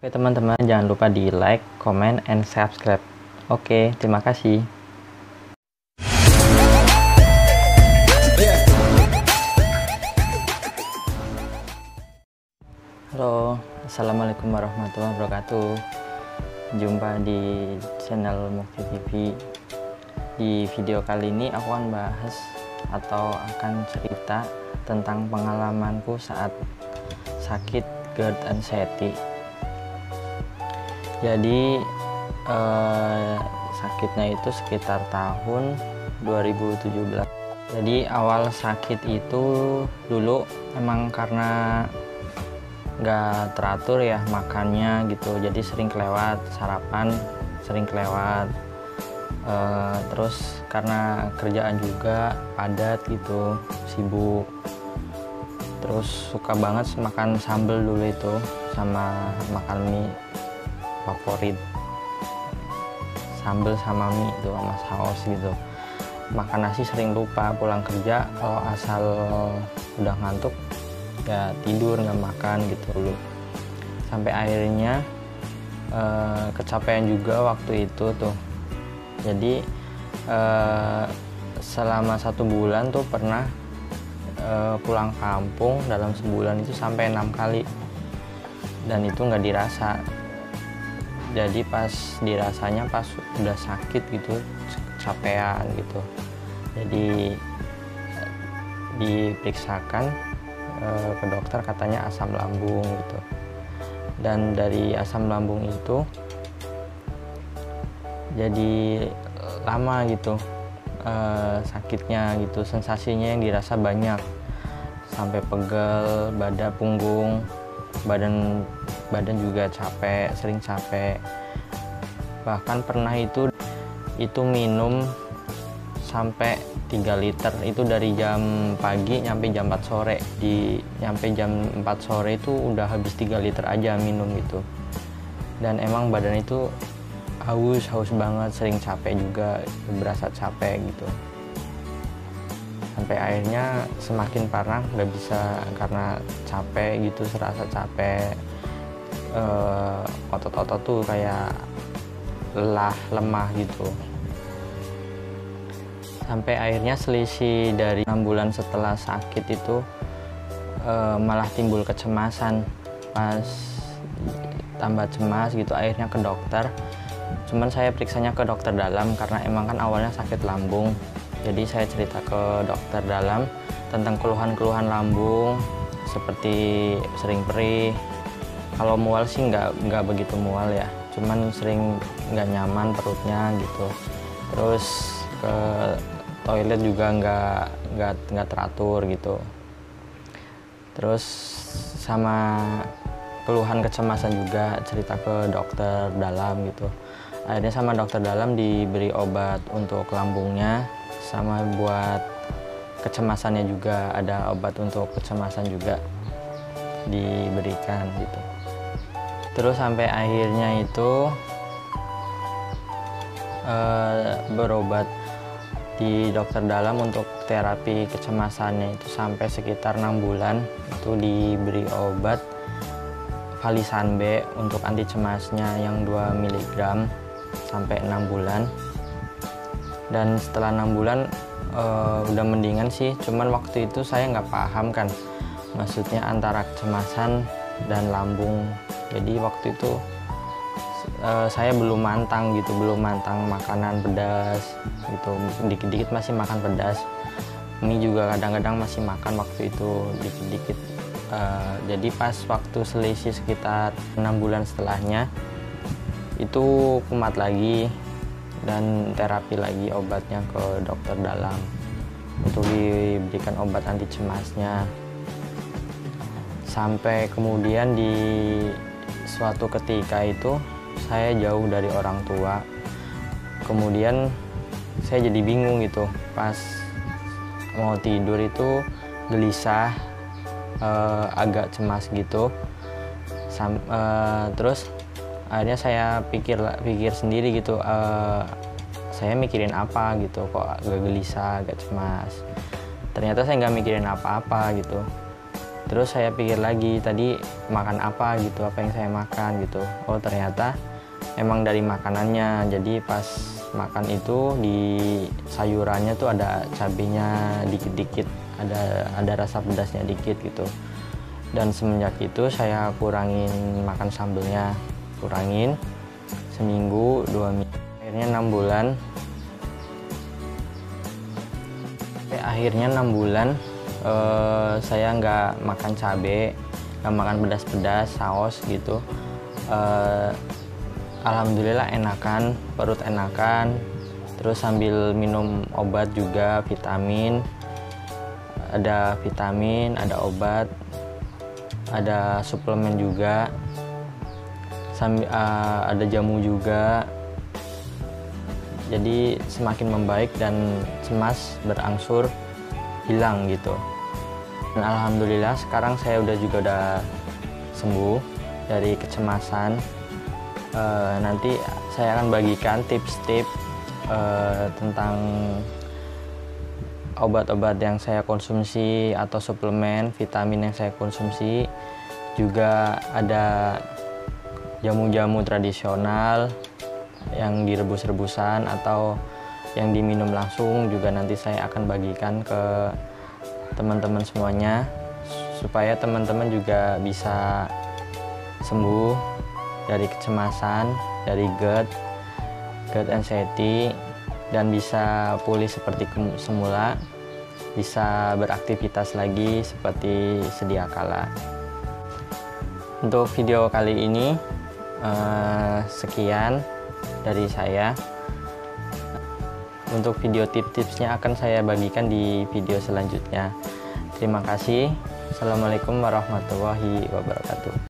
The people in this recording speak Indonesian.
Oke teman-teman, jangan lupa di like, comment, and subscribe. Oke, terima kasih. Halo, assalamualaikum warahmatullahi wabarakatuh. Jumpa di channel Mukti TV. Di video kali ini aku akan bahas atau akan cerita tentang pengalamanku saat sakit GERD anxiety. Jadi sakitnya itu sekitar tahun 2017. Jadi awal sakit itu dulu emang karena nggak teratur ya makannya gitu, jadi sering kelewat sarapan, sering kelewat. Terus karena kerjaan juga padat gitu, sibuk, terus suka banget makan sambal dulu itu, sama makan mie favorit, sambal sama mie itu sama saus gitu. Makan nasi sering lupa, pulang kerja kalau asal udah ngantuk ya tidur, nggak makan gitu dulu. Sampai akhirnya kecapean juga waktu itu tuh. Jadi selama 1 bulan tuh pernah pulang kampung dalam sebulan itu sampai 6 kali, dan itu nggak dirasa. Jadi pas dirasanya pas udah sakit gitu, kecapean gitu. Jadi diperiksakan ke dokter, katanya asam lambung gitu. Dan dari asam lambung itu jadi lama gitu sakitnya gitu, sensasinya yang dirasa banyak, sampai pegel, punggung, badan juga capek, sering capek. Bahkan pernah itu minum sampai 3 liter itu dari jam pagi nyampe jam 4 sore. Nyampe jam 4 sore itu udah habis 3 liter aja minum gitu. Dan emang badan itu haus banget, sering capek juga, berasa capek gitu. Sampai akhirnya semakin parah, nggak bisa karena capek gitu, serasa capek. Otot-otot tuh kayak lelah, lemah gitu. Sampai akhirnya selisih dari 6 bulan setelah sakit itu malah timbul kecemasan. Pas tambah cemas gitu, akhirnya ke dokter. Cuman saya periksanya ke dokter dalam karena emang kan awalnya sakit lambung. Jadi saya cerita ke dokter dalam tentang keluhan-keluhan lambung, seperti sering perih. Kalau mual sih nggak begitu mual ya, cuman sering nggak nyaman perutnya gitu. Terus ke toilet juga nggak teratur gitu. Terus sama keluhan kecemasan juga cerita ke dokter dalam gitu. Akhirnya sama dokter dalam diberi obat untuk lambungnya, sama buat kecemasannya juga ada obat untuk kecemasan juga diberikan gitu. Terus sampai akhirnya itu berobat di dokter dalam untuk terapi kecemasannya itu sampai sekitar 6 bulan. Itu diberi obat Valisan B untuk anti cemasnya yang 2 mg sampai 6 bulan. Dan setelah 6 bulan udah mendingan sih, cuman waktu itu saya nggak paham kan maksudnya antara kecemasan dan lambung. Jadi waktu itu saya belum mantang makanan pedas gitu, dikit-dikit masih makan pedas. Mie juga kadang-kadang masih makan waktu itu dikit-dikit. Jadi pas waktu selisih sekitar 6 bulan setelahnya itu kumat lagi dan terapi lagi obatnya ke dokter dalam untuk diberikan obat anti cemasnya. Sampai kemudian di suatu ketika itu saya jauh dari orang tua. Kemudian saya jadi bingung gitu, pas mau tidur itu gelisah, agak cemas gitu. Terus akhirnya saya pikir sendiri gitu, saya mikirin apa gitu, kok agak gelisah, agak cemas. Ternyata saya nggak mikirin apa-apa gitu. Terus saya pikir lagi tadi makan apa gitu, apa yang saya makan gitu. Oh ternyata emang dari makanannya. Jadi pas makan itu di sayurannya tuh ada cabenya dikit-dikit, ada rasa pedasnya dikit gitu. Dan semenjak itu saya kurangin makan sambelnya, kurangin seminggu 2 minggu, akhirnya 6 bulan. Akhirnya 6 bulan saya nggak makan cabai, nggak makan pedas-pedas, saus gitu. Alhamdulillah enakan, perut enakan. Terus sambil minum obat juga, vitamin, ada obat, ada suplemen juga, sambil ada jamu juga. Jadi semakin membaik dan cemas berangsur hilang gitu. Dan alhamdulillah sekarang saya udah sembuh dari kecemasan. Nanti saya akan bagikan tips-tips tentang obat-obat yang saya konsumsi atau suplemen vitamin yang saya konsumsi. Juga ada jamu-jamu tradisional yang direbus-rebusan atau yang diminum langsung, juga nanti saya akan bagikan ke teman-teman semuanya supaya teman-teman juga bisa sembuh dari kecemasan, dari GERD anxiety, dan bisa pulih seperti semula, bisa beraktivitas lagi seperti sedia kala. Untuk video kali ini sekian dari saya. Untuk video tips-tipsnya akan saya bagikan di video selanjutnya. Terima kasih. Assalamualaikum warahmatullahi wabarakatuh.